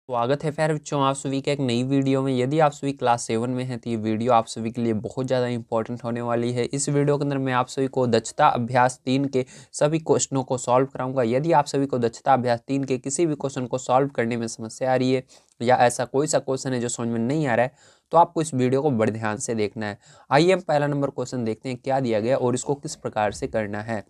स्वागत है फिर बच्चों आप सभी का एक नई वीडियो में। यदि आप सभी क्लास 7 में हैं तो ये वीडियो आप सभी के लिए बहुत ज़्यादा इंपॉर्टेंट होने वाली है। इस वीडियो के अंदर मैं आप सभी को दक्षता अभ्यास 3 के सभी क्वेश्चनों को सॉल्व कराऊंगा। यदि आप सभी को दक्षता अभ्यास 3 के किसी भी क्वेश्चन को सॉल्व करने में समस्या आ रही है या ऐसा कोई सा क्वेश्चन है जो समझ में नहीं आ रहा है तो आपको इस वीडियो को बड़े ध्यान से देखना है। आइए हम पहला नंबर क्वेश्चन देखते हैं क्या दिया गया और इसको किस प्रकार से करना है।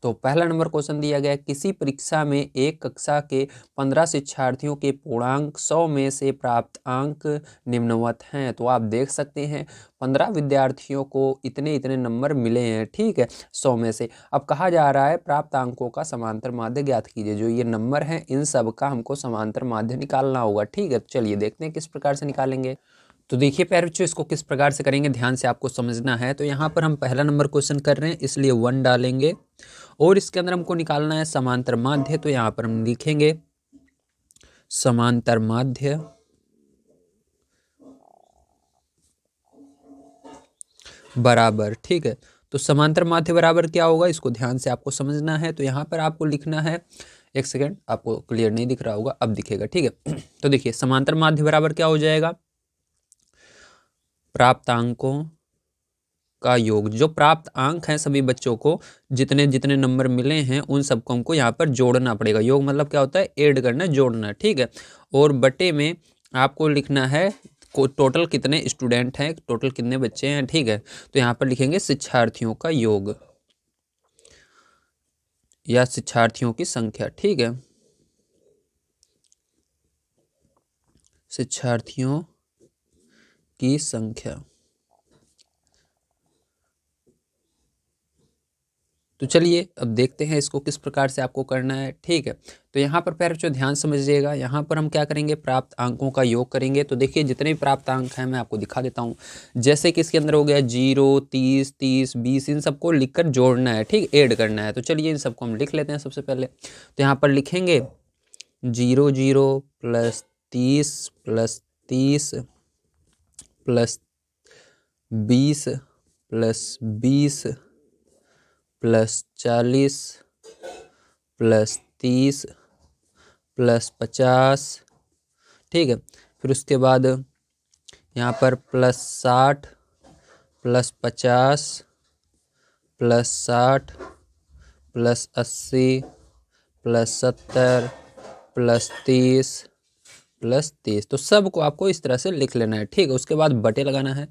तो पहला नंबर क्वेश्चन दिया गया है, किसी परीक्षा में एक कक्षा के 15 शिक्षार्थियों के पूर्णांक 100 में से प्राप्त अंक निम्नवत हैं। तो आप देख सकते हैं 15 विद्यार्थियों को इतने इतने नंबर मिले हैं, ठीक है, 100 में से। अब कहा जा रहा है प्राप्त अंकों का समांतर माध्य ज्ञात कीजिए। जो ये नंबर हैं इन सब का हमको समांतर माध्य निकालना होगा, ठीक है। चलिए देखते हैं किस प्रकार से निकालेंगे। तो देखिए प्यारे बच्चों, इसको किस प्रकार से करेंगे ध्यान से आपको समझना है। तो यहाँ पर हम पहला नंबर क्वेश्चन कर रहे हैं इसलिए 1 डालेंगे और इसके अंदर हमको निकालना है समांतर माध्य। तो यहाँ पर हम लिखेंगे समांतर माध्य बराबर, ठीक है। तो समांतर माध्य बराबर क्या होगा इसको ध्यान से आपको समझना है। तो यहाँ पर आपको लिखना है, एक सेकेंड, आपको क्लियर नहीं दिख रहा होगा, अब दिखेगा, ठीक है। तो देखिए समांतर माध्य बराबर क्या हो जाएगा, प्राप्त अंकों का योग। जो प्राप्त अंक हैं सभी बच्चों को जितने जितने नंबर मिले हैं उन सबको हमको यहाँ पर जोड़ना पड़ेगा। योग मतलब क्या होता है, ऐड करना, जोड़ना, ठीक है। और बटे में आपको लिखना है टोटल कितने स्टूडेंट हैं, टोटल कितने बच्चे हैं, ठीक है। तो यहाँ पर लिखेंगे शिक्षार्थियों का योग या शिक्षार्थियों की संख्या, ठीक है, शिक्षार्थियों की संख्या। तो चलिए अब देखते हैं इसको किस प्रकार से आपको करना है, ठीक है। तो यहाँ पर प्यारे बच्चों ध्यान समझिएगा, यहाँ पर हम क्या करेंगे, प्राप्त अंकों का योग करेंगे। तो देखिए जितने भी प्राप्त अंक हैं मैं आपको दिखा देता हूँ। जैसे कि इसके अंदर हो गया 0, 30, 30, 20, इन सबको लिखकर जोड़ना है, ठीक, ऐड करना है। तो चलिए इन सबको हम लिख लेते हैं सबसे पहले। तो यहाँ पर लिखेंगे 0, 0 plus 30 plus 30 plus 20 plus 20 plus 40 plus 30 plus 50, ठीक है। फिर उसके बाद यहाँ पर plus 60 plus 50 plus 60 plus 80 plus 70 plus 30 plus 30। तो सबको आपको इस तरह से लिख लेना है, ठीक है। उसके बाद बटे लगाना है।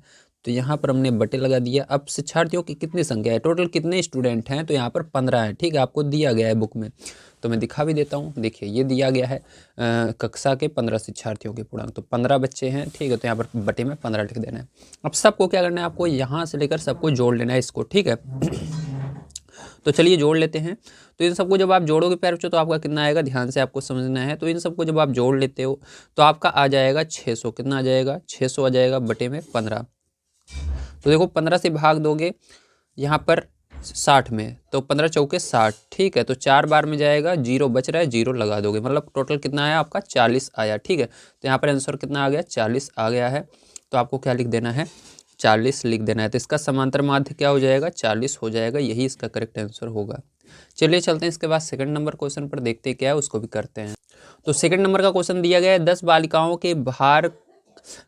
तो यहाँ पर हमने बटे लगा दिया। अब शिक्षार्थियों की कितनी संख्या है, टोटल कितने स्टूडेंट हैं, तो यहाँ पर 15 है, ठीक है, आपको दिया गया है बुक में। तो मैं दिखा भी देता हूँ, देखिए ये दिया गया है कक्षा के 15 शिक्षार्थियों के पूर्णांक, तो 15 बच्चे हैं, ठीक है। तो यहाँ पर बटे में 15 लिख देना है। अब सबको क्या करना है, आपको यहाँ से लेकर सबको जोड़ लेना है इसको, ठीक है। तो चलिए जोड़ लेते हैं। तो इन सबको जब आप जोड़ोगे प्यारे बच्चों तो आपका कितना आएगा, ध्यान से आपको समझना है। तो इन सबको जब आप जोड़ लेते हो तो आपका आ जाएगा 600। कितना आ जाएगा, 600 आ जाएगा बटे में 15। तो देखो 15 से भाग दोगे यहाँ पर 60 में, तो 15 चौके 60, ठीक है। तो 4 बार में जाएगा, 0 बच रहा है, 0 लगा दोगे, मतलब टोटल कितना आया आपका 40 आया, ठीक है। तो यहाँ पर आंसर कितना आ गया, 40 आ गया है। तो आपको क्या लिख देना है, 40 लिख देना है। तो इसका समांतर माध्य क्या हो जाएगा, 40 हो जाएगा, यही इसका करेक्ट आंसर होगा। चलिए चलते हैं इसके बाद सेकंड नंबर क्वेश्चन पर, देखते हैं क्या है, उसको भी करते हैं। तो सेकंड नंबर का क्वेश्चन दिया गया है, 10 बालिकाओं के भार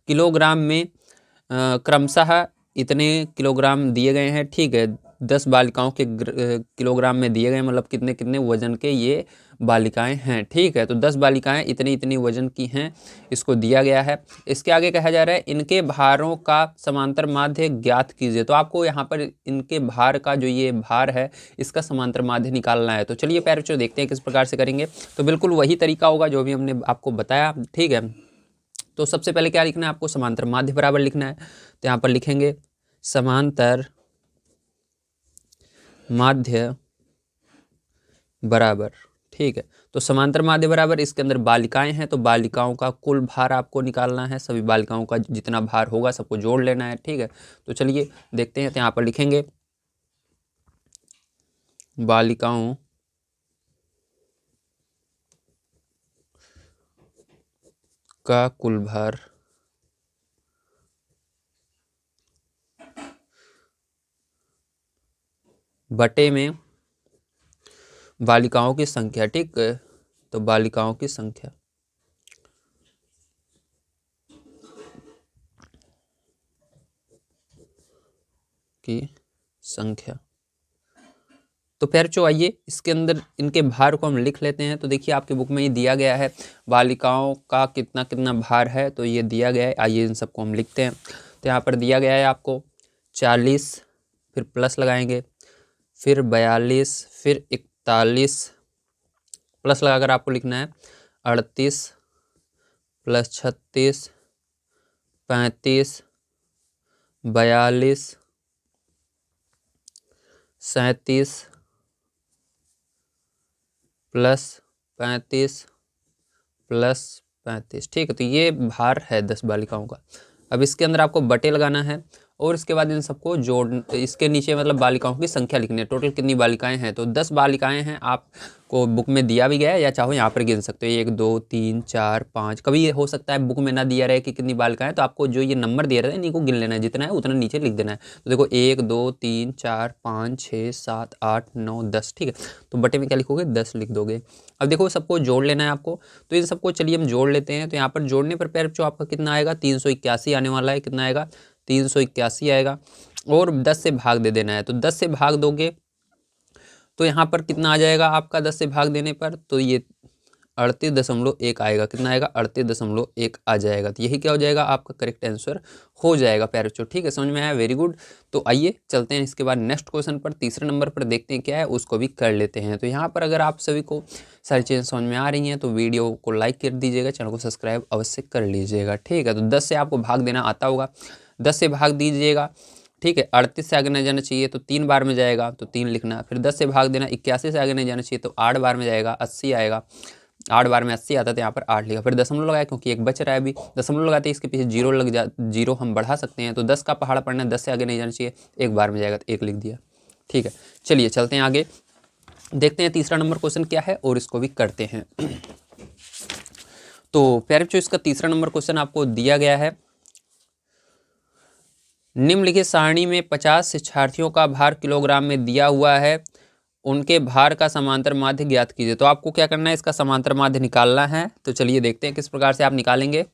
किलोग्राम में क्रमशः इतने किलोग्राम दिए गए हैं, ठीक है। 10 बालिकाओं के किलोग्राम में दिए गए, मतलब कितने कितने वजन के ये बालिकाएं हैं, ठीक है। तो 10 बालिकाएं इतनी इतनी वजन की हैं, इसको दिया गया है। इसके आगे कहा जा रहा है इनके भारों का समांतर माध्य ज्ञात कीजिए। तो आपको यहाँ पर इनके भार का, जो ये भार है, इसका समांतर माध्य निकालना है। तो चलिए प्यारे बच्चों देखते हैं किस प्रकार से करेंगे। तो बिल्कुल वही तरीका होगा जो भी हमने आपको बताया, ठीक है। तो सबसे पहले क्या लिखना है आपको, समांतर माध्य बराबर लिखना है। तो यहाँ पर लिखेंगे समांतर माध्य बराबर, ठीक है। तो समांतर माध्य बराबर, इसके अंदर बालिकाएं हैं तो बालिकाओं का कुल भार आपको निकालना है। सभी बालिकाओं का जितना भार होगा सबको जोड़ लेना है, ठीक है। तो चलिए देखते हैं। तो यहाँ पर लिखेंगे बालिकाओं का कुल भार बटे में बालिकाओं की संख्या, ठीक है। तो बालिकाओं की संख्या, की संख्या। तो प्यारों आइए इसके अंदर इनके भार को हम लिख लेते हैं। तो देखिए आपकी बुक में ये दिया गया है बालिकाओं का कितना कितना भार है, तो ये दिया गया है। आइए इन सबको हम लिखते हैं। तो यहाँ पर दिया गया है आपको 40, फिर प्लस लगाएंगे, फिर 42, फिर 41, प्लस लगाकर आपको लिखना है 38 प्लस 36, 35, 42, 37 प्लस 35 प्लस 35। ठीक है, तो ये भार है 10 बालिकाओं का। अब इसके अंदर आपको बटे लगाना है और इसके बाद इन सबको जोड़, इसके नीचे मतलब बालिकाओं की संख्या लिखनी है, टोटल कितनी बालिकाएं हैं। तो 10 बालिकाएं हैं, आपको बुक में दिया भी गया है या चाहो यहाँ पर गिन सकते हो 1 2 3 4 5। कभी ये हो सकता है बुक में ना दिया रहे कि कितनी बालिकाएं, तो आपको जो ये नंबर दिया रहता है इन्हीं को गिन लेना है, जितना है उतना नीचे लिख देना है। तो देखो 1 2 3 4 5 6 7 8 9 10। ठीक है, तो बटे में क्या लिखोगे 10 लिख दोगे। अब देखो सबको जोड़ लेना है आपको, तो इन सबको चलिए हम जोड़ लेते हैं। तो यहाँ पर जोड़ने पर पैर जो आपका कितना आएगा 381 आने वाला है। कितना आएगा 381 आएगा और 10 से भाग दे देना है। तो 10 से भाग दोगे तो यहाँ पर कितना आ जाएगा आपका 10 से भाग देने पर, तो ये 38.1 आएगा। कितना आएगा 38.1 आ जाएगा। तो यही क्या हो जाएगा आपका करेक्ट आंसर हो जाएगा प्यारों। ठीक है, समझ में आया, वेरी गुड। तो आइए चलते हैं इसके बाद नेक्स्ट क्वेश्चन पर, तीसरे नंबर पर देखते हैं क्या है, उसको भी कर लेते हैं। तो यहाँ पर अगर आप सभी को सारी चीज़ें समझ में आ रही हैं तो वीडियो को लाइक कर दीजिएगा, चैनल को सब्सक्राइब अवश्य कर लीजिएगा। ठीक है, तो 10 से आपको भाग देना आता होगा, 10 से भाग दीजिएगा। ठीक है, 38 से आगे नहीं जाना चाहिए तो 3 बार में जाएगा, तो 3 लिखना। फिर 10 से भाग देना, 81 से आगे नहीं जाना चाहिए तो 8 बार में जाएगा, 80 आएगा। 8 बार में 80 आता है, तो यहाँ पर 8 लिखा। फिर दशमलव लगाया क्योंकि एक बच रहा है, अभी दशमलव लगाते इसके पीछे जीरो लग जा, जीरो हम बढ़ा सकते हैं। तो 10 का पहाड़ा पढ़ना है, 10 से आगे नहीं जाना चाहिए, 1 बार में जाएगा तो 1 लिख दिया। ठीक है, चलिए चलते हैं आगे, देखते हैं तीसरा नंबर क्वेश्चन क्या है और इसको भी करते हैं। तो प्यारे बच्चों इसका तीसरा नंबर क्वेश्चन आपको दिया गया है, निम्नलिखित सारणी में 50 शिक्षार्थियों का भार किलोग्राम में दिया हुआ है, उनके भार का समांतर माध्य ज्ञात कीजिए। तो आपको क्या करना है, इसका समांतर माध्य निकालना है। तो चलिए देखते हैं किस प्रकार से आप निकालेंगे।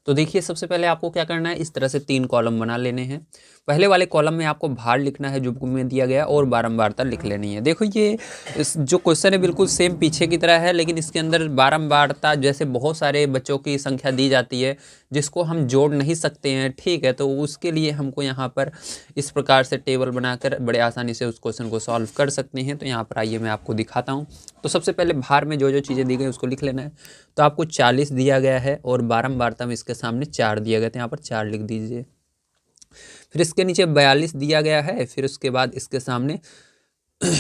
तो देखिए सबसे पहले आपको क्या करना है, इस तरह से 3 कॉलम बना लेने हैं। पहले वाले कॉलम में आपको भार लिखना है जो बुक में दिया गया और बारंबारता लिख लेनी है। देखो ये जो क्वेश्चन है बिल्कुल सेम पीछे की तरह है, लेकिन इसके अंदर बारंबारता जैसे बहुत सारे बच्चों की संख्या दी जाती है जिसको हम जोड़ नहीं सकते हैं। ठीक है, तो उसके लिए हमको यहाँ पर इस प्रकार से टेबल बनाकर बड़े आसानी से उस क्वेश्चन को सॉल्व कर सकते हैं। तो यहाँ पर आइए मैं आपको दिखाता हूँ। तो सबसे पहले भार में जो जो चीज़ें दी गई उसको लिख लेना है। तो आपको 40 दिया गया है और बारंबारता में इसके सामने 4 दिया गया, तो यहाँ पर 4 लिख दीजिए। फिर इसके नीचे 42 दिया गया है, फिर उसके बाद इसके सामने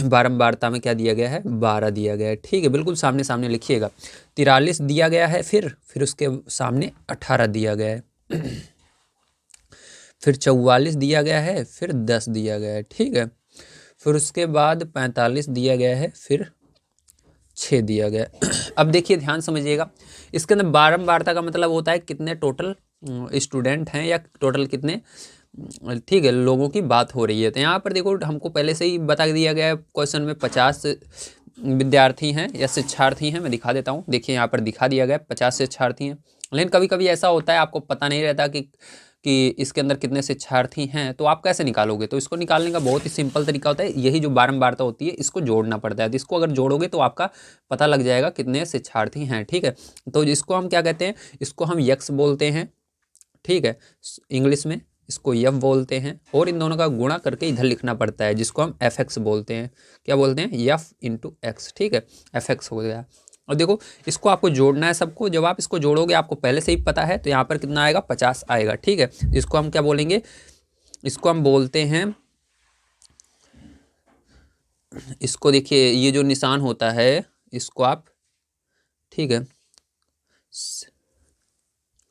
बारंबारता में क्या दिया गया है 12 दिया गया है। ठीक है, बिल्कुल सामने सामने लिखिएगा। 43 दिया गया है, फिर उसके सामने 18 दिया गया है। फिर 44 दिया गया है, फिर 10 दिया गया है। ठीक है, फिर उसके बाद 45 दिया गया है, फिर 6 दिया गया है। अब देखिए ध्यान समझिएगा, इसके अंदर बारंबारता का मतलब होता है कितने टोटल स्टूडेंट हैं या टोटल कितने, ठीक है, लोगों की बात हो रही है। तो यहाँ पर देखो हमको पहले से ही बता दिया गया है क्वेश्चन में 50 विद्यार्थी हैं या शिक्षार्थी हैं। मैं दिखा देता हूँ, देखिए यहाँ पर दिखा दिया गया 50 शिक्षार्थी हैं। लेकिन कभी कभी ऐसा होता है आपको पता नहीं रहता कि इसके अंदर कितने शिक्षार्थी हैं, तो आप कैसे निकालोगे। तो इसको निकालने का बहुत ही सिंपल तरीका होता है, यही जो बारंबारता होती है इसको जोड़ना पड़ता है। तो इसको अगर जोड़ोगे तो आपका पता लग जाएगा कितने शिक्षार्थी हैं। ठीक है, तो इसको हम क्या कहते हैं, इसको हम यक्स बोलते हैं। ठीक है, इंग्लिश में इसको यफ बोलते हैं और इन दोनों का गुणा करके इधर लिखना पड़ता है जिसको हम एफ एक्स बोलते हैं। क्या बोलते हैं, यफ इंटू एक्स। ठीक है, एफ एक्स हो गया। और देखो इसको आपको जोड़ना है सबको, जब आप इसको जोड़ोगे आपको पहले से ही पता है, तो यहाँ पर कितना आएगा 50 आएगा। ठीक है, इसको हम क्या बोलेंगे, इसको हम बोलते हैं, इसको देखिए ये जो निशान होता है इसको आप, ठीक है,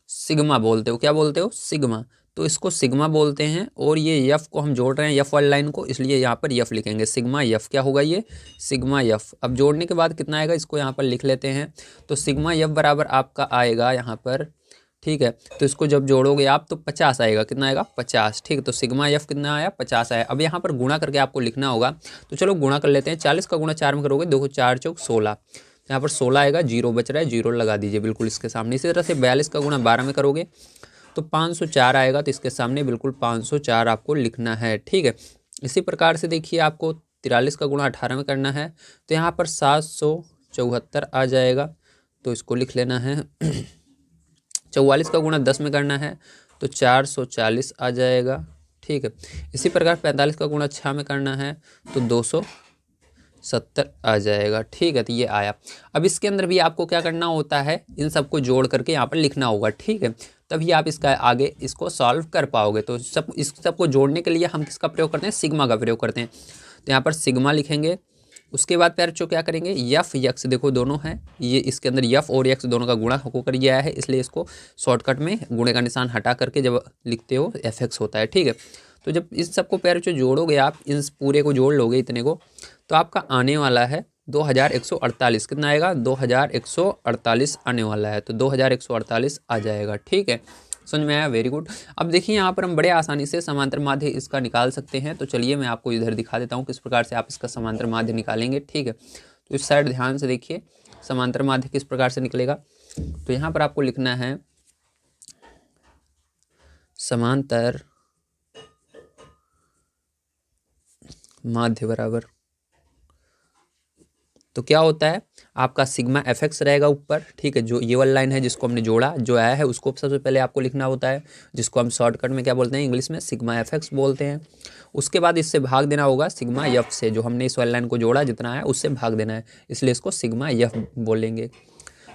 सिग्मा बोलते हो। क्या बोलते हो, सिग्मा। तो इसको सिग्मा बोलते हैं और ये यफ को हम जोड़ रहे हैं, यफ वाली लाइन को, इसलिए यहाँ पर यफ लिखेंगे, सिग्मा यफ। क्या होगा ये, सिग्मा यफ। अब जोड़ने के बाद कितना आएगा इसको यहाँ पर लिख लेते हैं। तो सिग्मा यफ बराबर आपका आएगा यहाँ पर, ठीक है, तो इसको जब जोड़ोगे आप तो 50 आएगा। कितना आएगा 50। ठीक है, तो सिग्मा यफ कितना आया 50 आया। अब यहाँ पर गुणा करके आपको लिखना होगा, तो चलो गुणा कर लेते हैं। 40 का गुणा 4 में करोगे, देखो 4 चौक 16, यहाँ पर 16 आएगा, जीरो बच रहा है, जीरो लगा दीजिए बिल्कुल इसके सामने। इसी तरह से 42 का गुणा 12 में करोगे तो 504 आएगा, तो इसके सामने बिल्कुल 504 आपको लिखना है। ठीक है, इसी प्रकार से देखिए आपको 43 का गुणा 18 में करना है, तो यहाँ पर 774 आ जाएगा, तो इसको लिख लेना है। 44 का गुणा 10 में करना है, तो 440 आ जाएगा। ठीक है, इसी प्रकार 45 का गुणा 6 में करना है, तो 270 आ जाएगा। ठीक है, तो ये आया। अब इसके अंदर भी आपको क्या करना होता है, इन सबको जोड़ करके यहाँ पर लिखना होगा। ठीक है, तभी आप इसका आगे इसको सॉल्व कर पाओगे। तो इस सबको जोड़ने के लिए हम किसका प्रयोग करते हैं, सिग्मा का प्रयोग करते हैं। तो यहाँ पर सिग्मा लिखेंगे। उसके बाद प्यारे बच्चों क्या करेंगे, यफ यक्स देखो दोनों हैं, ये इसके अंदर यफ और यक्स दोनों का गुणा होकर ये आया है, इसलिए इसको शॉर्टकट में गुणे का निशान हटा करके जब लिखते हो एफ एक्स होता है। ठीक है, तो जब इस सबको प्यारे बच्चों जोड़ोगे, आप इन पूरे को जोड़ लोगे इतने को, तो आपका आने वाला है 2148। कितना आएगा, 2148 आने वाला है, तो 2148 आ जाएगा। ठीक है, समझ में आया, वेरी गुड। अब देखिए यहाँ पर हम बड़े आसानी से समांतर माध्य इसका निकाल सकते हैं। तो चलिए मैं आपको इधर दिखा देता हूँ किस प्रकार से आप इसका समांतर माध्य निकालेंगे। ठीक है, तो इस साइड ध्यान से देखिए समांतर माध्य किस प्रकार से निकलेगा। तो यहाँ पर आपको लिखना है समांतर माध्य बराबर, तो क्या होता है आपका सिग्मा एफ एक्स रहेगा ऊपर। ठीक है, जो ये वाला लाइन है जिसको हमने जोड़ा, जो आया है उसको सबसे पहले आपको लिखना होता है, जिसको हम शॉर्टकट में क्या बोलते हैं, इंग्लिश में सिग्मा एफ एक्स बोलते हैं। उसके बाद इससे भाग देना होगा सिग्मा एफ से, जो हमने इस वाली लाइन को जोड़ा जितना है उससे भाग देना है, इसलिए इसको सिग्मा एफ बोलेंगे।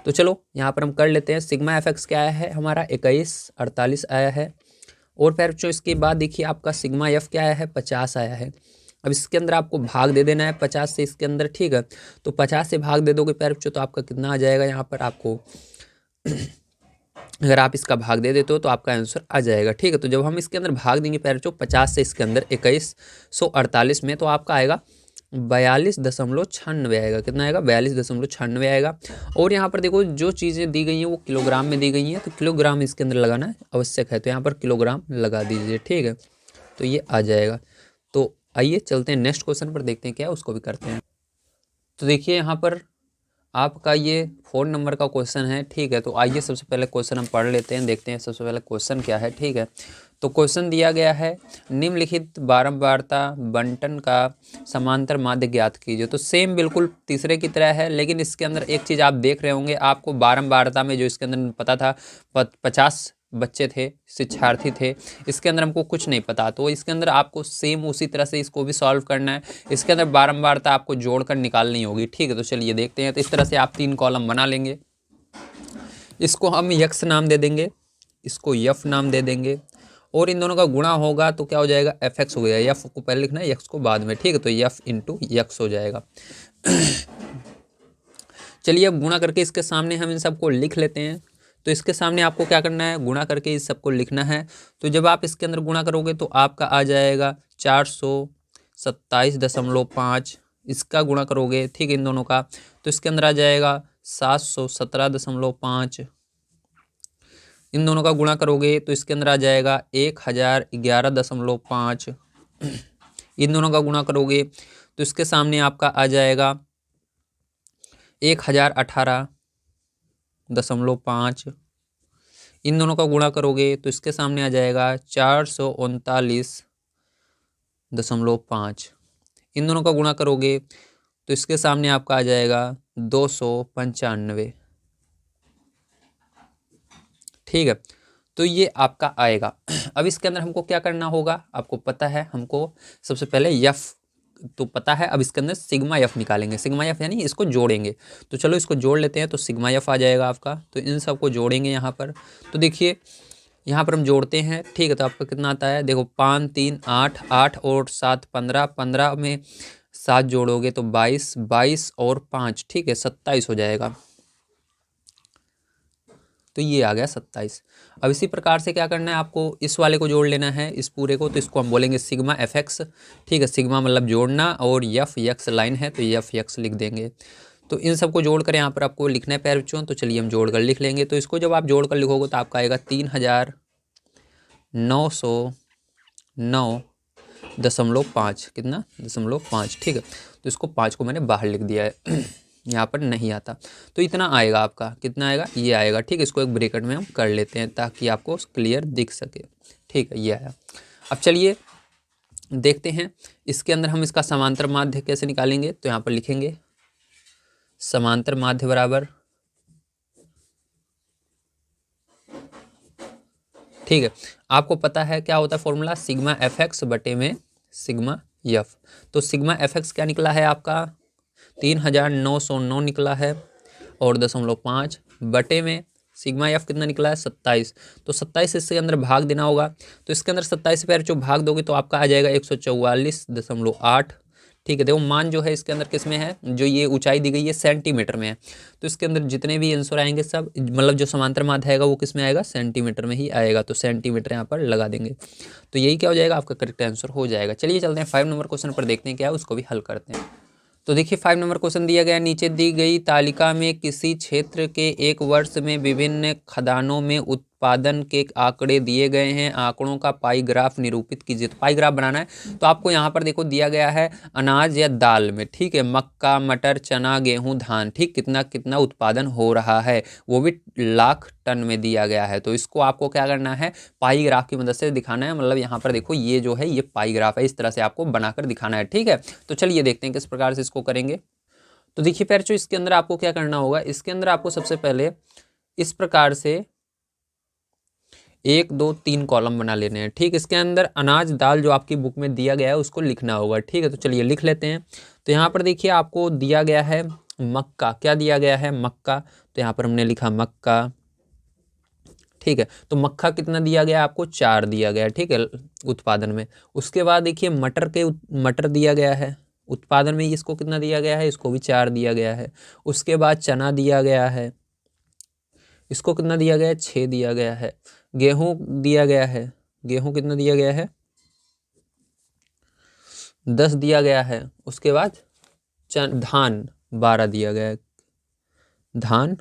तो चलो यहाँ पर हम कर लेते हैं। सिग्मा एफ एक्स क्या आया है हमारा, 2148 आया है। और फिर जो इसके बाद देखिए आपका सिग्मा एफ क्या आया है, 50 आया है। अब इसके अंदर आपको भाग दे देना है 50 से इसके अंदर। ठीक है, तो 50 से भाग दे दोगे प्यारे बच्चों, तो आपका कितना आ जाएगा यहाँ पर आपको अगर आप इसका भाग दे देते हो तो आपका आंसर आ जाएगा। ठीक है, तो जब हम इसके अंदर भाग देंगे प्यारे बच्चों 50 से इसके अंदर 2148 में, तो आपका आएगा 42.96 आएगा। कितना आएगा, 42.96 आएगा। और यहाँ पर देखो जो चीज़ें दी गई हैं वो किलोग्राम में दी गई हैं, तो किलोग्राम इसके अंदर लगाना आवश्यक है, तो यहाँ पर किलोग्राम लगा दीजिए। ठीक है, तो ये आ जाएगा। तो आइए चलते हैं नेक्स्ट क्वेश्चन पर, देखते हैं क्या उसको भी करते हैं। तो देखिए यहाँ पर आपका ये 4 नंबर का क्वेश्चन है। ठीक है, तो आइए सबसे पहले क्वेश्चन हम पढ़ लेते हैं, देखते हैं सबसे पहले क्वेश्चन क्या है। ठीक है, तो क्वेश्चन दिया गया है निम्नलिखित बारंबारता बंटन का समांतर माध्य ज्ञात कीजिए। तो सेम बिल्कुल तीसरे की तरह है, लेकिन इसके अंदर एक चीज़ आप देख रहे होंगे, आपको बारंबारता में जो इसके अंदर पता था 50 बच्चे थे, शिक्षार्थी थे, इसके अंदर हमको कुछ नहीं पता, तो इसके अंदर आपको सेम उसी तरह से इसको भी सॉल्व करना है। इसके अंदर बारंबारता आपको जोड़कर निकालनी होगी। ठीक है, तो चलिए देखते हैं। तो इस तरह से आप 3 कॉलम बना लेंगे, इसको हम यक्स नाम दे देंगे, इसको यफ नाम दे देंगे, और इन दोनों का गुणा होगा तो क्या हो जाएगा, एफ एक्स हो गया। यफ को पहले लिखना है, यक्स को बाद में। ठीक है, तो यफ इंटू यक्स हो जाएगा। चलिए अब गुणा करके इसके सामने हम इन सबको लिख लेते हैं। तो इसके सामने आपको क्या करना है, गुणा करके इस सबको लिखना है। तो जब आप इसके अंदर गुणा करोगे तो आपका आ जाएगा 427.5। इसका गुणा करोगे, ठीक है, इन दोनों का, तो इसके अंदर आ जाएगा 717.5। इन दोनों का गुणा करोगे तो इसके अंदर आ जाएगा 1011.5। इन दोनों का गुणा करोगे तो इसके सामने आपका आ जाएगा 1018.5। इन दोनों का गुणा करोगे तो इसके सामने आ जाएगा 439.5। इन दोनों का गुणा करोगे तो इसके सामने आपका आ जाएगा 295। ठीक है, तो ये आपका आएगा। अब इसके अंदर हमको क्या करना होगा, आपको पता है, हमको सबसे पहले यफ तो पता है। अब इसके अंदर सिग्मा एफ निकालेंगे, सिग्मा एफ यानी इसको जोड़ेंगे। तो चलो इसको जोड़ लेते हैं, तो सिग्मा एफ आ जाएगा आपका। तो इन सबको जोड़ेंगे यहाँ पर। तो देखिए यहाँ पर हम जोड़ते हैं। ठीक है, तो आपका कितना आता है, देखो 5 3 8 8 और 7 15, 15 में 7 जोड़ोगे तो 22, 22 और 5, ठीक है, 27 हो जाएगा। तो ये आ गया 27। अब इसी प्रकार से क्या करना है, आपको इस वाले को जोड़ लेना है, इस पूरे को। तो इसको हम बोलेंगे सिग्मा एफ एक्स। ठीक है, सिग्मा मतलब जोड़ना, और यफ यक्स लाइन है तो यफ यक्स लिख देंगे। तो इन सबको जोड़कर यहाँ पर आपको लिखना है प्यारे बच्चों। तो चलिए हम जोड़कर लिख लेंगे। तो इसको जब आप जोड़कर लिखोगे तो आपका आएगा 3909.5। कितना, 0.5। ठीक है, तो इसको 5 को मैंने बाहर लिख दिया है। यहाँ पर नहीं आता। तो इतना आएगा आपका, कितना आएगा, ये आएगा। ठीक है, इसको एक ब्रैकेट में हम कर लेते हैं ताकि आपको क्लियर दिख सके। ठीक है, ये आया। अब चलिए देखते हैं इसके अंदर हम इसका समांतर माध्य कैसे निकालेंगे। तो यहाँ पर लिखेंगे समांतर माध्य बराबर, ठीक है, आपको पता है क्या होता है फॉर्मूला, सिग्मा एफ एक्स बटे में सिग्मा एफ। तो सिग्मा एफ एक्स क्या निकला है आपका 3909 निकला है और 0.5 बटे में सिग्मा एफ कितना निकला है 27। तो 27 इसके अंदर भाग देना होगा। तो इसके अंदर 27 पे जो भाग दोगे तो आपका आ जाएगा 144.8। ठीक है, देखो मान जो है इसके अंदर किस में है, जो ये ऊंचाई दी गई है सेंटीमीटर में है। तो इसके अंदर जितने भी आंसर आएंगे सब, मतलब जो समांतर माध्य आएगा वो किस में आएगा, सेंटीमीटर में ही आएगा। तो सेंटीमीटर यहाँ पर लगा देंगे। तो यही क्या हो जाएगा, आपका करेक्ट आंसर हो जाएगा। चलिए चलते हैं 5 नंबर क्वेश्चन पर, देखते हैं क्या है, उसको भी हल करते हैं। तो देखिए 5 नंबर क्वेश्चन दिया गया, नीचे दी गई तालिका में किसी क्षेत्र के एक वर्ष में विभिन्न खदानों में उत्पादन के आंकड़े दिए गए हैं, आंकड़ों का पाई ग्राफ निरूपित कीजिए। तो पाई ग्राफ बनाना है। तो आपको यहाँ पर देखो दिया गया है अनाज या दाल में, ठीक है, मक्का, मटर, चना, गेहूं, धान, ठीक, कितना कितना उत्पादन हो रहा है, वो भी लाख टन में दिया गया है। तो इसको आपको क्या करना है, पाई ग्राफ की मदद से दिखाना है। मतलब यहाँ पर देखो ये जो है ये पाई ग्राफ है, इस तरह से आपको बनाकर दिखाना है। ठीक है, तो चलिए देखते हैं किस प्रकार से इसको करेंगे। तो देखिए पैरचो, इसके अंदर आपको क्या करना होगा, इसके अंदर आपको सबसे पहले इस प्रकार से 1 2 3 कॉलम बना लेने हैं। ठीक, इसके अंदर अनाज दाल जो आपकी बुक में दिया गया है उसको लिखना होगा। ठीक है, तो चलिए लिख लेते हैं। तो यहाँ पर देखिए आपको दिया गया है मक्का, क्या दिया गया है, मक्का। तो यहाँ पर हमने लिखा मक्का। ठीक है, तो मक्का कितना दिया गया आपको, 4 दिया गया। ठीक है, उत्पादन में। उसके बाद देखिए मटर दिया गया है उत्पादन में, इसको कितना दिया गया है, इसको भी 4 दिया गया है। उसके बाद चना दिया गया है, इसको कितना दिया गया है, 6 दिया गया है। गेहूं दिया गया है, गेहूं कितना दिया गया है, 10 दिया गया है। उसके बाद धान 12 दिया गया है, धान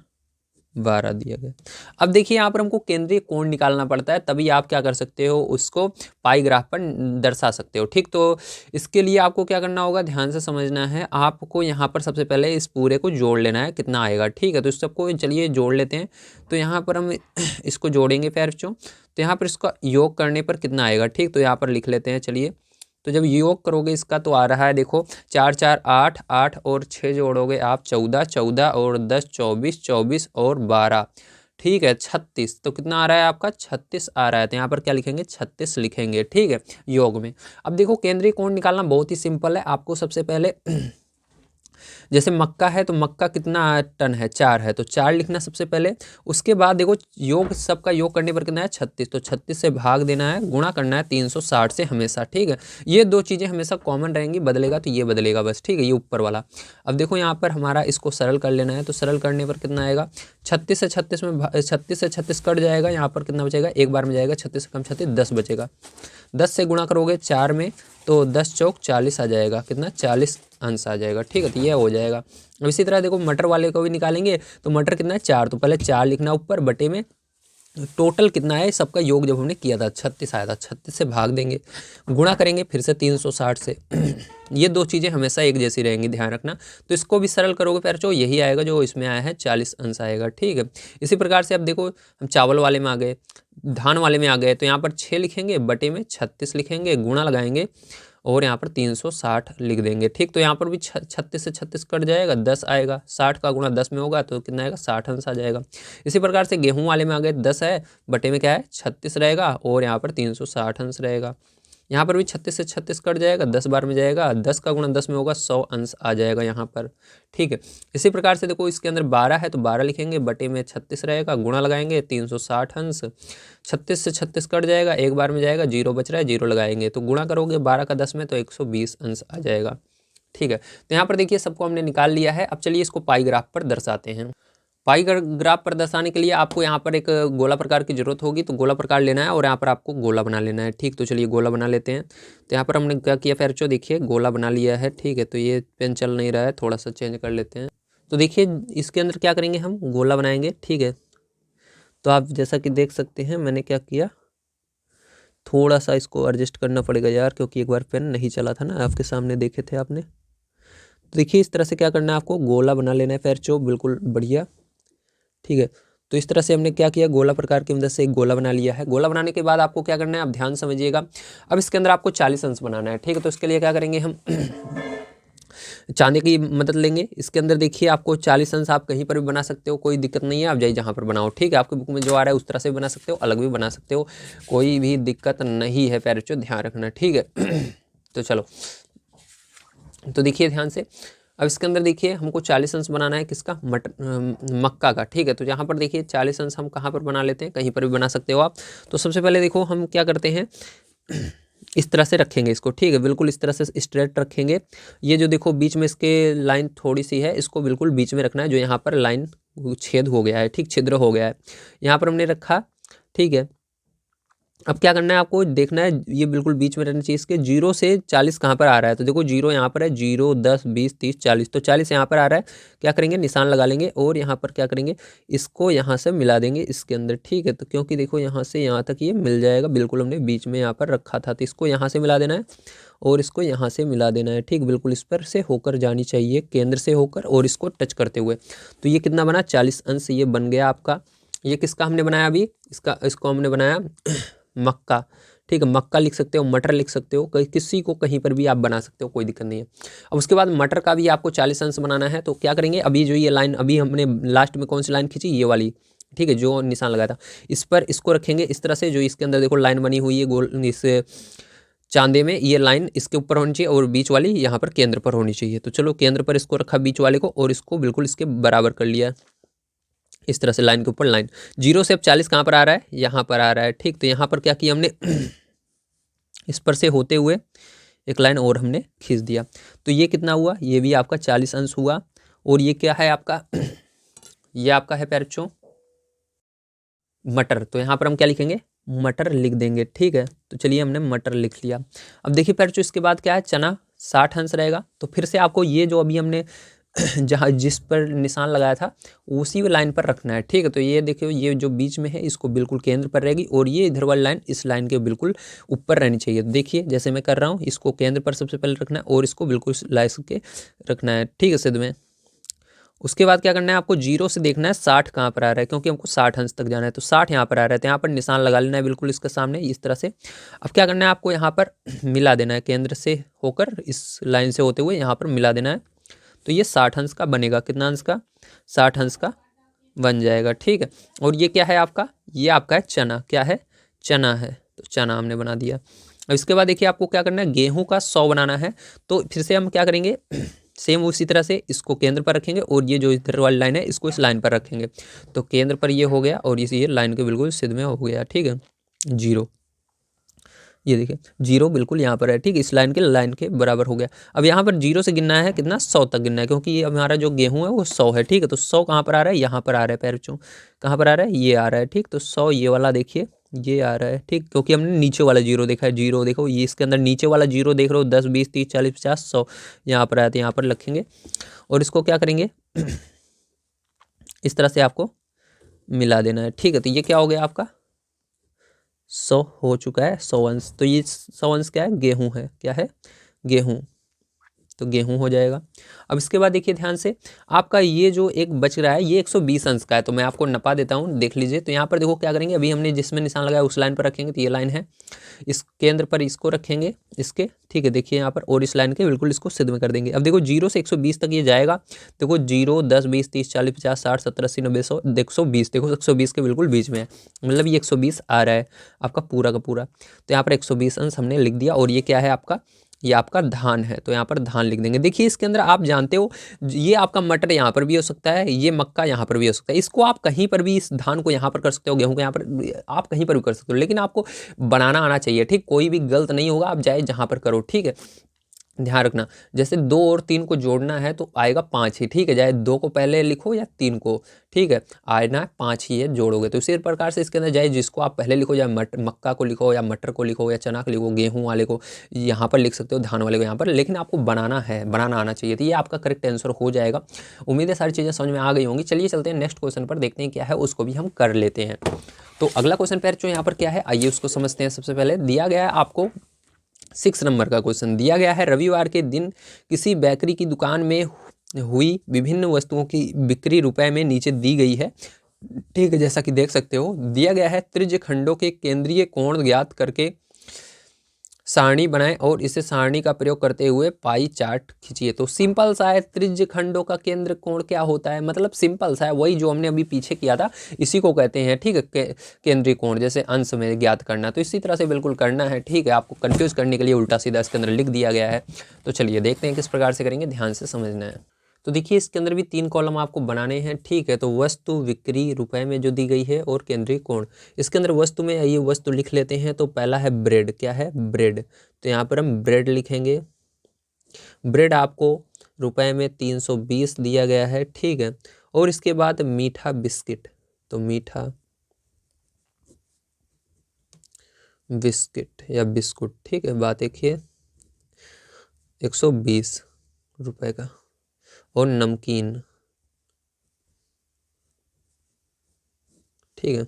12 दिया गया। अब देखिए यहाँ पर हमको केंद्रीय कोण निकालना पड़ता है, तभी आप क्या कर सकते हो, उसको पाई ग्राफ पर दर्शा सकते हो। ठीक, तो इसके लिए आपको क्या करना होगा, ध्यान से समझना है। आपको यहाँ पर सबसे पहले इस पूरे को जोड़ लेना है, कितना आएगा। ठीक है, तो इस सबको चलिए जोड़ लेते हैं। तो यहाँ पर हम इसको जोड़ेंगे पैरचों। तो यहाँ पर इसका योग करने पर कितना आएगा। ठीक, तो यहाँ पर लिख लेते हैं चलिए। तो जब योग करोगे इसका तो आ रहा है देखो 4 4 8 8 और 6 जोड़ोगे आप 14 14 और 10 24 24 और 12, ठीक है 36। तो कितना आ रहा है आपका 36 आ रहा है। तो यहाँ पर क्या लिखेंगे 36 लिखेंगे। ठीक है, योग में। अब देखो केंद्रीय कोण निकालना बहुत ही सिंपल है। आपको सबसे पहले जैसे मक्का है तो मक्का कितना टन है, 4 है, तो 4 लिखना सबसे पहले। उसके बाद देखो योग, सबका योग करने पर कितना है 36। तो 36 से भाग देना है, गुणा करना है 360 से हमेशा। ठीक है, ये 2 चीज़ें हमेशा कॉमन रहेंगी, बदलेगा तो ये बदलेगा बस। ठीक है, ये ऊपर वाला। अब देखो यहाँ पर हमारा इसको सरल कर लेना है। तो सरल करने पर कितना आएगा, 36 से 36 में 36 से 36 कट जाएगा। यहाँ पर कितना बचेगा, एक बार में जाएगा, 36 से कम 36 10 बचेगा। 10 से गुणा करोगे 4 में तो 10 चौक 40 आ जाएगा, कितना 40 अंश आ जाएगा। ठीक है, तो यह हो जाएगा। अब इसी तरह देखो मटर वाले को भी निकालेंगे। तो मटर कितना है 4, तो पहले 4 लिखना ऊपर, बटे में टोटल कितना है, सबका योग जब हमने किया था 36 आया था, 36 से भाग देंगे, गुणा करेंगे फिर से 360 से। ये 2 चीज़ें हमेशा एक जैसी रहेंगी, ध्यान रखना। तो इसको भी सरल करोगे फिर जो यही आएगा जो इसमें आया है, 40 अंश आएगा। ठीक है, इसी प्रकार से अब देखो हम चावल वाले में आ गए, धान वाले में आ गए। तो यहाँ पर 6 लिखेंगे, बटे में 36 लिखेंगे, गुणा लगाएंगे और यहाँ पर 360 लिख देंगे। ठीक, तो यहाँ पर भी 36 से 36 कट जाएगा, 10 आएगा। 60 का गुणा 10 में होगा तो कितना आएगा, 60 अंश आ जाएगा। इसी प्रकार से गेहूं वाले में आ गए, 10 है, बटे में क्या है 36 रहेगा और यहाँ पर 360 अंश रहेगा। यहाँ पर भी 36 से 36 कट जाएगा, 10 बार में जाएगा, 10 का गुणा 10 में होगा, 100 अंश आ जाएगा यहाँ पर। ठीक है, इसी प्रकार से देखो इसके अंदर 12 है तो 12 लिखेंगे, बटे में 36 रहेगा, गुणा लगाएंगे 360 अंश। 36 से 36 कट जाएगा, एक बार में जाएगा, 0 बच रहा है, 0 लगाएंगे। तो गुणा करोगे 12 का 10 में तो 120 अंश आ जाएगा। ठीक है, तो यहाँ पर देखिए सबको हमने निकाल लिया है। अब चलिए इसको पाई ग्राफ पर दर्शाते हैं। पाई ग्राफ पर दर्शाने के लिए आपको यहाँ पर एक गोला प्रकार की जरूरत होगी। तो गोला प्रकार लेना है और यहाँ पर आपको गोला बना लेना है। ठीक, तो चलिए गोला बना लेते हैं। तो यहाँ पर हमने क्या किया पैरचो, देखिए गोला बना लिया है। ठीक है, तो ये पेन चल नहीं रहा है, थोड़ा सा चेंज कर लेते हैं। तो देखिए इसके अंदर क्या करेंगे, हम गोला बनाएंगे। ठीक है, तो आप जैसा कि देख सकते हैं मैंने क्या किया, थोड़ा सा इसको एडजस्ट करना पड़ेगा यार, क्योंकि एक बार पेन नहीं चला था ना, आपके सामने देखे थे आपने। तो देखिए इस तरह से क्या करना है, आपको गोला बना लेना है पैरचो, बिल्कुल बढ़िया। ठीक है, तो इस तरह से हमने क्या किया, गोला प्रकार की मदद से एक गोला बना लिया है। गोला बनाने के बाद आपको क्या करना है, आप ध्यान समझिएगा। अब इसके अंदर आपको 40 अंश बनाना है। ठीक है, तो इसके लिए क्या करेंगे हम चांदी की मदद लेंगे। इसके अंदर देखिए आपको 40 अंश आप कहीं पर भी बना सकते हो, कोई दिक्कत नहीं है, आप जाइए जहाँ पर बनाओ। ठीक है, आपके बुक में जो आ रहा है उस तरह से भी बना सकते हो, अलग भी बना सकते हो, कोई भी दिक्कत नहीं है पैरचो, ध्यान रखना। ठीक है तो चलो, तो देखिए ध्यान से। अब इसके अंदर देखिए हमको 40 अंश बनाना है, किसका, मक्का का। ठीक है, तो यहाँ पर देखिए 40 अंश हम कहाँ पर बना लेते हैं, कहीं पर भी बना सकते हो आप। तो सबसे पहले देखो हम क्या करते हैं, इस तरह से रखेंगे इसको। ठीक है, बिल्कुल इस तरह से स्ट्रेट रखेंगे। ये जो देखो बीच में इसके लाइन थोड़ी सी है, इसको बिल्कुल बीच में रखना है, जो यहाँ पर लाइन छेद हो गया है, ठीक, छिद्र हो गया है, यहाँ पर हमने रखा। ठीक है, अब क्या करना है, आपको देखना है ये बिल्कुल बीच में रहना चाहिए। इसके 0 से 40 कहाँ पर आ रहा है, तो देखो 0 यहाँ पर है, 0, 10, 20, 30, 40, तो 40 यहाँ पर आ रहा है। क्या करेंगे, निशान लगा लेंगे और यहाँ पर क्या करेंगे, इसको यहाँ से मिला देंगे इसके अंदर। ठीक है, तो क्योंकि देखो यहाँ से यहाँ तक ये मिल जाएगा, बिल्कुल हमने बीच में यहाँ पर रखा था, तो इसको यहाँ से मिला देना है और इसको यहाँ से मिला देना है। ठीक, बिल्कुल इस पर से होकर जानी चाहिए, केंद्र से होकर, और इसको टच करते हुए। तो ये कितना बना, 40 अंश ये बन गया आपका। ये किसका हमने बनाया अभी, इसको हमने बनाया मक्का। ठीक है, मक्का लिख सकते हो, मटर लिख सकते हो, किसी को कहीं पर भी आप बना सकते हो, कोई दिक्कत नहीं है। अब उसके बाद मटर का भी आपको 40 अंश बनाना है। तो क्या करेंगे, अभी जो ये लाइन अभी हमने लास्ट में कौन सी लाइन खींची, ये वाली। ठीक है, जो निशान लगाया था, इस पर इसको रखेंगे इस तरह से, जो इसके अंदर देखो लाइन बनी हुई है गोल, इस चांदे में ये लाइन इसके ऊपर होनी चाहिए और बीच वाली यहाँ पर केंद्र पर होनी चाहिए। तो चलो केंद्र पर इसको रखा बीच वाले को, और इसको बिल्कुल इसके बराबर कर लिया इस तरह से, लाइन के ऊपर लाइन। 0 से अब 40 कहाँ पर आ रहा है, यहाँ पर आ रहा है। ठीक, तो यहाँ पर क्या किया हमने इस पर से होते हुए एक लाइन और हमने खींच दिया। तो ये कितना हुआ, ये भी आपका 40 अंश हुआ। और ये क्या है आपका ये आपका है पैरचों मटर। तो यहाँ पर हम क्या लिखेंगे, मटर लिख देंगे। ठीक है, तो चलिए हमने मटर लिख लिया। अब देखिए पैरचों इसके बाद क्या है, चना 60 अंश रहेगा। तो फिर से आपको ये जो अभी हमने जहाँ जिस पर निशान लगाया था उसी लाइन पर रखना है। ठीक है, तो ये देखियो, ये जो बीच में है इसको बिल्कुल केंद्र पर रहेगी, और ये इधर वाली लाइन इस लाइन के बिल्कुल ऊपर रहनी चाहिए। तो देखिए जैसे मैं कर रहा हूँ, इसको केंद्र पर सबसे पहले रखना है और इसको बिल्कुल लाइन के रखना है। ठीक है, सिद्ध में। उसके बाद क्या करना है, आपको 0 से देखना है 60 कहाँ पर आ रहा है, क्योंकि हमको 60 अंश तक जाना है। तो 60 यहाँ पर आ रहा है, तो यहाँ पर निशान लगा लेना है बिल्कुल इसके सामने इस तरह से। अब क्या करना है, आपको यहाँ पर मिला देना है, केंद्र से होकर इस लाइन से होते हुए यहाँ पर मिला देना है। तो ये 60 अंश का बनेगा, कितना अंश का, 60 अंश का बन जाएगा। ठीक है, और ये क्या है आपका, ये आपका है चना। क्या है, चना है, तो चना हमने बना दिया। अब इसके बाद देखिए आपको क्या करना है, गेहूं का 100 बनाना है। तो फिर से हम क्या करेंगे, सेम उसी तरह से इसको केंद्र पर रखेंगे, और ये जो इधर वाली लाइन है इसको इस लाइन पर रखेंगे। तो केंद्र पर ये हो गया, और ये लाइन के बिल्कुल सिद्ध में हो गया। ठीक है, 0, ये देखिए 0 बिल्कुल यहाँ पर है। ठीक, इस लाइन के बराबर हो गया। अब यहाँ पर 0 से गिनना है, कितना, 100 तक गिनना है, क्योंकि ये हमारा जो गेहूं है वो 100 है। ठीक है, तो 100 कहाँ पर आ रहा है, यहाँ पर आ रहा है पैरचों, कहाँ पर आ रहा है, ये आ रहा है। ठीक, तो 100 ये वाला देखिए ये आ रहा है। ठीक, क्योंकि हमने नीचे वाला 0 देखा है, 0 देखो ये इसके अंदर नीचे वाला 0 देख रहे हो, 10, 20, 30, 40, 50, 100 यहाँ पर आया, तो यहाँ पर रखेंगे और इसको क्या करेंगे इस तरह से आपको मिला देना है। ठीक है, तो ये क्या हो गया आपका, 100 हो चुका है, 100 अंश। तो ये 100 अंश क्या है, गेहूं है। क्या है, गेहूं, तो गेहूं हो जाएगा। अब इसके बाद देखिए ध्यान से, आपका ये जो एक बच रहा है ये 120 अंश का है। तो मैं आपको नपा देता हूँ, देख लीजिए। तो यहाँ पर देखो क्या करेंगे, अभी हमने जिसमें निशान लगाया उस लाइन पर रखेंगे, तो ये लाइन है, इस केंद्र पर इसको रखेंगे इसके। ठीक है, देखिए यहाँ पर, और इस लाइन के बिल्कुल इसको सिद्ध में कर देंगे। अब देखो 0 से 120 तक ये जाएगा। देखो 0, 10, 20, 30, 40, 50, 60, 70, 80, 90, 100, 120, देखो 120 के बिल्कुल बीच में है, मतलब ये 120 आ रहा है आपका पूरा का पूरा। तो यहाँ पर 120 अंश हमने लिख दिया। और ये क्या है आपका, ये आपका धान है, तो यहाँ पर धान लिख देंगे। देखिए इसके अंदर आप जानते हो, ये आपका मटर यहाँ पर भी हो सकता है, ये मक्का यहाँ पर भी हो सकता है। इसको आप कहीं पर भी, इस धान को यहाँ पर कर सकते हो, गेहूं को यहाँ पर आप कहीं पर भी कर सकते हो, लेकिन आपको बनाना आना चाहिए। ठीक, कोई भी गलत नहीं होगा, आप चाहे जहाँ पर करो। ठीक है, ध्यान रखना, जैसे 2 और 3 को जोड़ना है तो आएगा 5 ही। ठीक है, चाहे 2 को पहले लिखो या 3 को, ठीक है, आना 5 ही है, जोड़ोगे। तो इसी प्रकार से इसके अंदर चाहे जिसको आप पहले लिखो, या मक्का को लिखो, या मटर को लिखो, या चना को लिखो, गेहूं वाले को यहाँ पर लिख सकते हो, धान वाले को यहाँ पर, लेकिन आपको बनाना है, बनाना आना चाहिए। तो ये आपका करेक्ट आंसर हो जाएगा। उम्मीद है सारी चीज़ें समझ में आ गई होंगी। चलिए चलते हैं नेक्स्ट क्वेश्चन पर, देखते हैं क्या है, उसको भी हम कर लेते हैं। तो अगला क्वेश्चन पैर जो यहाँ पर क्या है, आइए उसको समझते हैं। सबसे पहले दिया गया है आपको 6 नंबर का क्वेश्चन दिया गया है, रविवार के दिन किसी बेकरी की दुकान में हुई विभिन्न वस्तुओं की बिक्री रुपए में नीचे दी गई है। ठीक है, जैसा कि देख सकते हो दिया गया है, त्रिज्य खंडों के केंद्रीय कोण ज्ञात करके सारणी बनाएं और इसे सारणी का प्रयोग करते हुए पाई चार्ट खींचिए। तो सिंपल सा है, त्रिज्य खंडों का केंद्र कोण क्या होता है, मतलब सिंपल सा है, वही जो हमने अभी पीछे किया था इसी को कहते हैं। ठीक है, केंद्रीय कोण जैसे अंश में ज्ञात करना, तो इसी तरह से बिल्कुल करना है। ठीक है, आपको कंफ्यूज करने के लिए उल्टा सीधा इसके अंदर लिख दिया गया है। तो चलिए देखते हैं किस प्रकार से करेंगे, ध्यान से समझना है। तो देखिए इसके अंदर भी 3 कॉलम आपको बनाने हैं। ठीक है, तो वस्तु बिक्री रुपए में जो दी गई है और केंद्रीय कोण। इसके अंदर वस्तु में ये वस्तु लिख लेते हैं। तो पहला है ब्रेड, क्या है, ब्रेड। तो यहाँ पर हम ब्रेड लिखेंगे। ब्रेड आपको रुपए में 320 दिया गया है। ठीक है, और इसके बाद मीठा बिस्किट, तो मीठा बिस्किट या बिस्कुट। ठीक है, बात एक ही, 120 रुपए का। और नमकीन, ठीक है,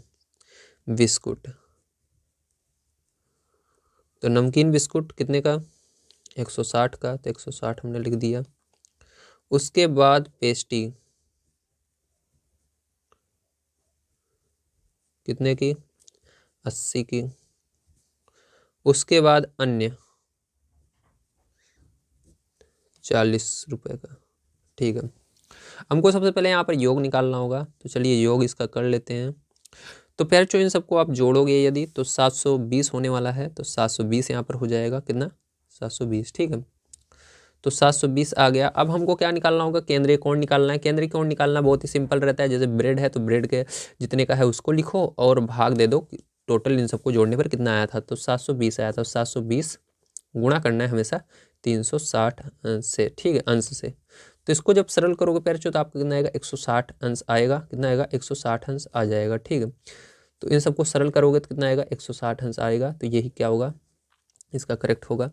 बिस्कुट। तो नमकीन बिस्कुट कितने का, 160 का। तो 160 हमने लिख दिया। उसके बाद पेस्ट्री कितने की, 80 की। उसके बाद अन्य 40 रुपए का। ठीक है, हमको सबसे पहले यहाँ पर योग निकालना होगा। तो चलिए योग इसका कर लेते हैं। तो प्यारे इन सबको आप जोड़ोगे यदि, तो 720 होने वाला है। तो 720 यहाँ पर हो जाएगा, कितना, 720। ठीक है, तो 720 आ गया। अब हमको क्या निकालना होगा, केंद्रीय कोण निकालना है। केंद्रीय कोण निकालना बहुत ही सिंपल रहता है। जैसे ब्रेड है तो ब्रेड के जितने का है उसको लिखो और भाग दे दो टोटल इन सबको जोड़ने पर कितना आया था। तो 720 आया था। 720 गुणा करना है हमेशा 360 से। ठीक है, अंश से। तो इसको जब सरल करोगे प्यारे तो आपका कितना आएगा, 160 अंश आएगा। कितना आएगा, 160 अंश आ जाएगा। ठीक है, तो इन सबको सरल करोगे तो कितना आएगा, 160 अंश आएगा। तो यही क्या होगा, इसका करेक्ट होगा।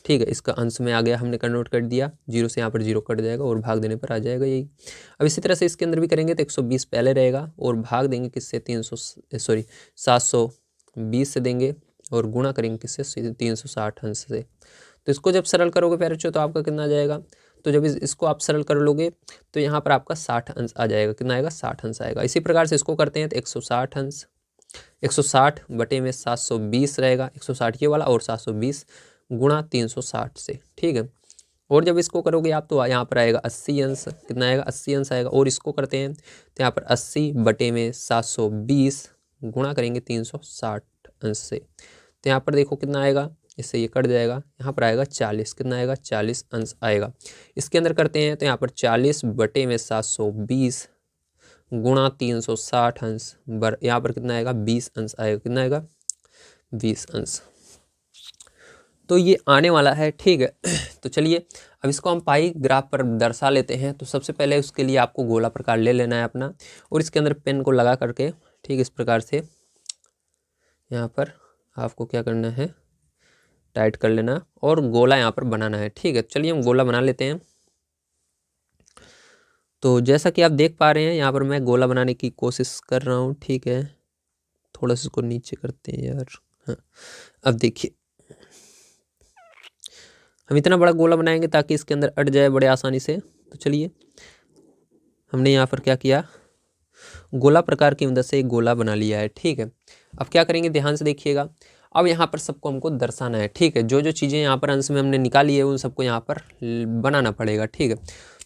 ठीक है, इसका अंश में आ गया, हमने कन्वर्ट कर दिया। 0 से यहाँ पर 0 कट जाएगा और भाग देने पर आ जाएगा यही। अब इसी तरह से इसके अंदर भी करेंगे तो 120 पहले रहेगा और भाग देंगे किससे, 720 से देंगे और गुणा करेंगे किससे, 360 अंश से। तो इसको जब सरल करोगे प्यारे बच्चों तो आपका कितना आ जाएगा। तो जब इसको आप सरल कर लोगे तो यहाँ पर आपका 60 अंश आ जाएगा। कितना आएगा, 60 अंश आएगा। इसी प्रकार से इसको करते हैं तो 160 अंश, 160 बटे में 720 रहेगा। 160 ये वाला और 720 गुणा 360 से। ठीक है, और जब इसको करोगे आप तो यहाँ पर आएगा 80 अंश। कितना आएगा, 80 अंश आएगा। और इसको करते हैं तो यहाँ पर 80 बटे में 720 गुणा करेंगे 360 अंश से। तो यहाँ पर देखो कितना आएगा, इससे ये कट जाएगा। यहाँ पर आएगा 40। कितना आएगा, 40 अंश आएगा। इसके अंदर करते हैं तो यहाँ पर 40 बटे में 720 गुणा 360 अंश यहाँ पर कितना आएगा, 20 अंश आएगा। कितना आएगा, 20 अंश। तो ये आने वाला है। ठीक है, तो चलिए अब इसको हम पाई ग्राफ पर दर्शा लेते हैं। तो सबसे पहले उसके लिए आपको गोला प्रकार ले लेना है अपना और इसके अंदर पेन को लगा करके, ठीक इस प्रकार से यहाँ पर आपको क्या करना है, टाइट कर लेना और गोला यहाँ पर बनाना है। ठीक है, चलिए हम गोला बना लेते हैं। तो जैसा कि आप देख पा रहे हैं यहाँ पर मैं गोला बनाने की कोशिश कर रहा हूँ। ठीक है, थोड़ा सा इसको नीचे करते हैं यार। हाँ, अब देखिए हम इतना बड़ा गोला बनाएंगे ताकि इसके अंदर अट जाए बड़े आसानी से। तो चलिए हमने यहाँ पर क्या किया, गोला प्रकार की मदद से एक गोला बना लिया है। ठीक है, अब क्या करेंगे, ध्यान से देखिएगा। अब यहाँ पर सबको हमको दर्शाना है। ठीक है, जो जो चीज़ें यहाँ पर अंश में हमने निकाली है उन सबको यहाँ पर बनाना पड़ेगा। ठीक है,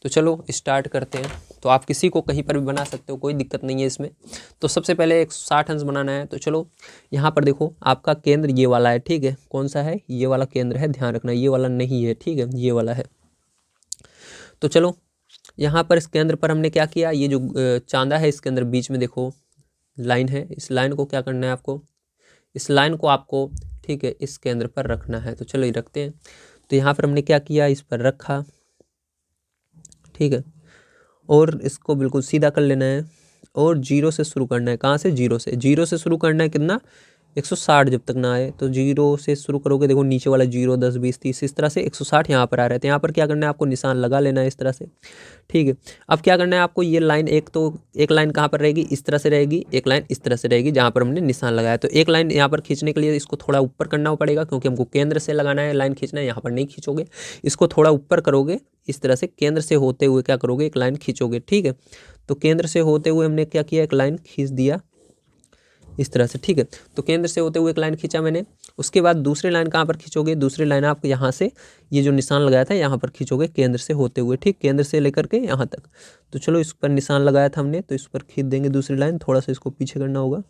तो चलो स्टार्ट करते हैं। तो आप किसी को कहीं पर भी बना सकते हो, कोई दिक्कत नहीं है इसमें। तो सबसे पहले 160 अंश बनाना है। तो चलो यहाँ पर देखो आपका केंद्र ये वाला है। ठीक है, कौन सा है, ये वाला केंद्र है, ध्यान रखना ये वाला नहीं है। ठीक है, ये वाला है। तो चलो यहाँ पर इस केंद्र पर हमने क्या किया, ये जो चांदा है इसके अंदर बीच में देखो लाइन है, इस लाइन को क्या करना है आपको, इस लाइन को आपको, ठीक है, इस केंद्र पर रखना है। तो चलो ये रखते हैं। तो यहाँ पर हमने क्या किया, इस पर रखा। ठीक है, और इसको बिल्कुल सीधा कर लेना है और 0 से शुरू करना है। कहाँ से, 0 से। 0 से शुरू करना है, कितना, 160 जब तक ना आए तो 0 से शुरू करोगे। देखो नीचे वाला 0, 10, 20, 30 इस तरह से 160 यहाँ पर आ रहा है। तो यहाँ पर क्या करना है आपको, निशान लगा लेना है इस तरह से, ठीक है। अब क्या करना है आपको, ये लाइन एक लाइन कहाँ पर रहेगी, इस तरह से रहेगी, एक लाइन इस तरह से रहेगी जहाँ पर हमने निशान लगाया। तो एक लाइन यहाँ पर खींचने के लिए इसको थोड़ा ऊपर करना पड़ेगा, क्योंकि हमको केंद्र से लगाना है, लाइन खींचना है। यहाँ पर नहीं खींचोगे, इसको थोड़ा ऊपर करोगे इस तरह से, केंद्र से होते हुए क्या करोगे, एक लाइन खींचोगे, ठीक है। तो केंद्र से होते हुए हमने क्या किया, एक लाइन खींच दिया इस तरह से, ठीक है। तो केंद्र से होते हुए एक लाइन खींचा मैंने। उसके बाद दूसरी लाइन कहाँ पर खींचोगे, दूसरी लाइन आप यहाँ से ये जो निशान लगाया था यहाँ पर खींचोगे केंद्र से होते हुए, ठीक, केंद्र से लेकर के यहाँ तक। तो चलो इस पर निशान लगाया था हमने, तो इस पर खींच देंगे दूसरी लाइन, थोड़ा सा इसको पीछे करना होगा।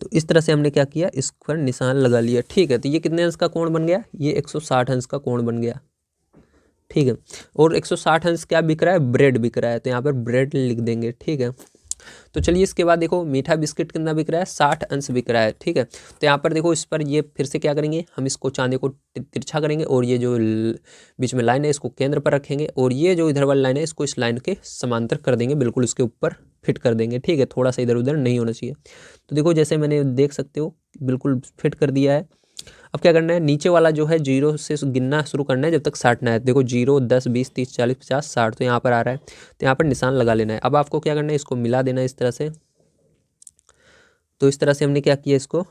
तो इस तरह से हमने क्या किया, इस पर निशान लगा लिया, ठीक है। तो ये कितने अंश का कोण बन गया, ये 160 अंश का कोण बन गया, ठीक है। और 160 अंश क्या बिक रहा है, ब्रेड बिक रहा है, तो यहाँ पर ब्रेड लिख देंगे, ठीक है। तो चलिए इसके बाद देखो मीठा बिस्किट कितना बिक रहा है, 60 अंश बिक रहा है, ठीक है। तो यहाँ पर देखो इस पर ये फिर से क्या करेंगे, हम इसको चांदे को तिरछा करेंगे और ये जो बीच में लाइन है इसको केंद्र पर रखेंगे, और ये जो इधर वाली लाइन है इसको इस लाइन के समांतर कर देंगे, बिल्कुल इसके ऊपर फिट कर देंगे, ठीक है। थोड़ा सा इधर उधर नहीं होना चाहिए। तो देखो जैसे मैंने देख सकते हो बिल्कुल फिट कर दिया है। अब क्या करना है, नीचे वाला जो है 0 से गिनना शुरू करना है जब तक 60 ना है। देखो 0, 10, 20, 30, 40, 50, 60 तो यहाँ पर आ रहा है, तो यहाँ पर निशान लगा लेना है। अब आपको क्या करना है, इसको मिला देना है इस तरह से। तो इस तरह से हमने क्या किया, इसको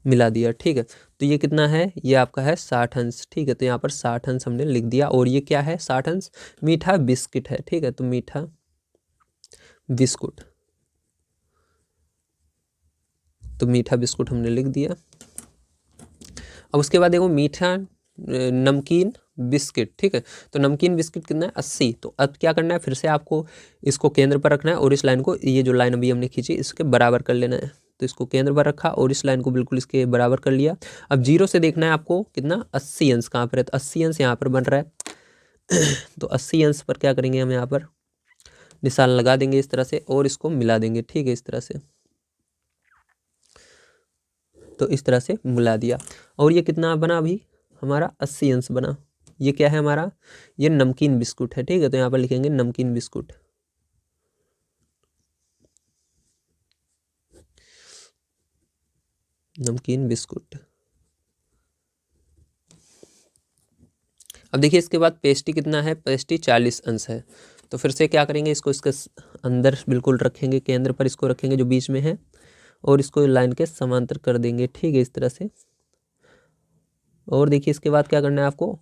मिला दिया, ठीक है। तो ये कितना है, ये आपका है 60 अंश, ठीक है। तो यहाँ पर 60 अंश हमने लिख दिया, और ये क्या है 60 अंश, मीठा बिस्किट है, ठीक है। तो मीठा बिस्कुट, तो मीठा बिस्कुट हमने लिख दिया। अब उसके बाद देखो मीठा नमकीन बिस्किट, ठीक है। तो नमकीन बिस्किट कितना है, 80। तो अब क्या करना है, फिर से आपको इसको केंद्र पर रखना है, और इस लाइन को, ये जो लाइन अभी हमने खींची इसके बराबर कर लेना है। तो इसको केंद्र पर रखा और इस लाइन को बिल्कुल इसके बराबर कर लिया। अब 0 से देखना है आपको कितना, 80 अंश कहाँ पर है, तो 80 अंश यहाँ पर बन रहा है। तो 80 अंश पर क्या करेंगे, हम यहाँ पर निशान लगा देंगे इस तरह से, और इसको मिला देंगे, ठीक है, इस तरह से। तो इस तरह से मिला दिया, और ये कितना बना अभी हमारा, 80 अंश बना। ये क्या है हमारा, ये नमकीन बिस्कुट है, ठीक है। तो यहाँ पर लिखेंगे नमकीन बिस्कुट, नमकीन बिस्कुट। अब देखिए इसके बाद पेस्ट्री कितना है, पेस्ट्री 40 अंश है। तो फिर से क्या करेंगे, इसको इसके अंदर बिल्कुल रखेंगे, केंद्र पर इसको रखेंगे जो बीच में है, और इसको लाइन के समांतर कर देंगे, ठीक है, इस तरह से। और देखिए इसके बाद क्या करना है आपको,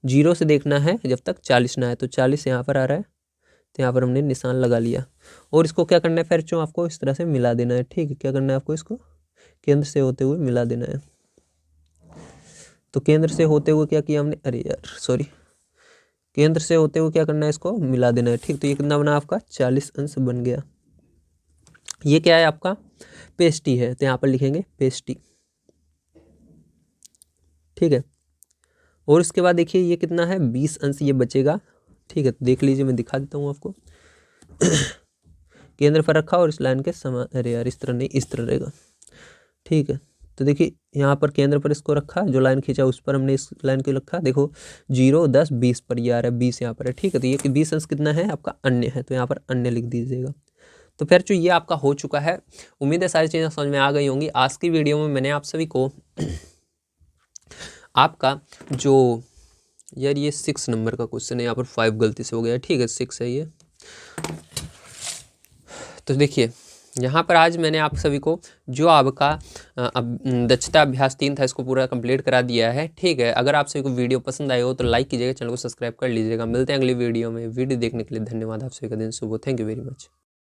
0 से देखना है जब तक 40 ना आए। तो 40 यहाँ पर आ रहा है, तो यहाँ पर हमने निशान लगा लिया, और इसको क्या करना है फिर जो आपको इस तरह से मिला देना है, ठीक है। क्या करना है आपको, इसको केंद्र से होते हुए मिला देना है। तो केंद्र से होते हुए क्या किया हमने, अरे यार सॉरी, केंद्र से होते हुए क्या करना है, इसको मिला देना है, ठीक। तो ये कितना बना आपका, 40 अंश बन गया। ये क्या है आपका, पेस्ट्री है, तो यहाँ पर लिखेंगे पेस्ट्री, ठीक है। और इसके बाद देखिए ये कितना है, 20 अंश ये बचेगा, ठीक है। तो देख लीजिए, मैं दिखा देता हूँ आपको। केंद्र पर रखा और इस लाइन के समान, अरे यार इस तरह नहीं, इस तरह रहेगा, ठीक है। तो देखिए यहाँ पर केंद्र पर इसको रखा, जो लाइन खींचा उस पर हमने इस लाइन को रखा। देखो 0, 10, 20 पर ये आ रहा है, 20 यहाँ पर है, ठीक है। तो ये 20 अंश कितना है आपका, अन्य है, तो यहाँ पर अन्य लिख दीजिएगा। तो फिर जो ये आपका हो चुका है। उम्मीद है सारी चीज़ें समझ में आ गई होंगी। आज की वीडियो में मैंने आप सभी को आपका जो यार ये 6 नंबर का क्वेश्चन है, यहाँ पर 5 गलती से हो गया, ठीक है, 6 है ये। तो देखिए यहाँ पर आज मैंने आप सभी को जो आपका दक्षता अभ्यास 3 था इसको पूरा कंप्लीट करा दिया है, ठीक है। अगर आप सभी को वीडियो पसंद आए हो तो लाइक कीजिएगा, चैनल को सब्सक्राइब कर लीजिएगा। मिलते हैं अगली वीडियो में। वीडियो देखने के लिए धन्यवाद। आप सभी का दिन शुभ हो। Thank you very much.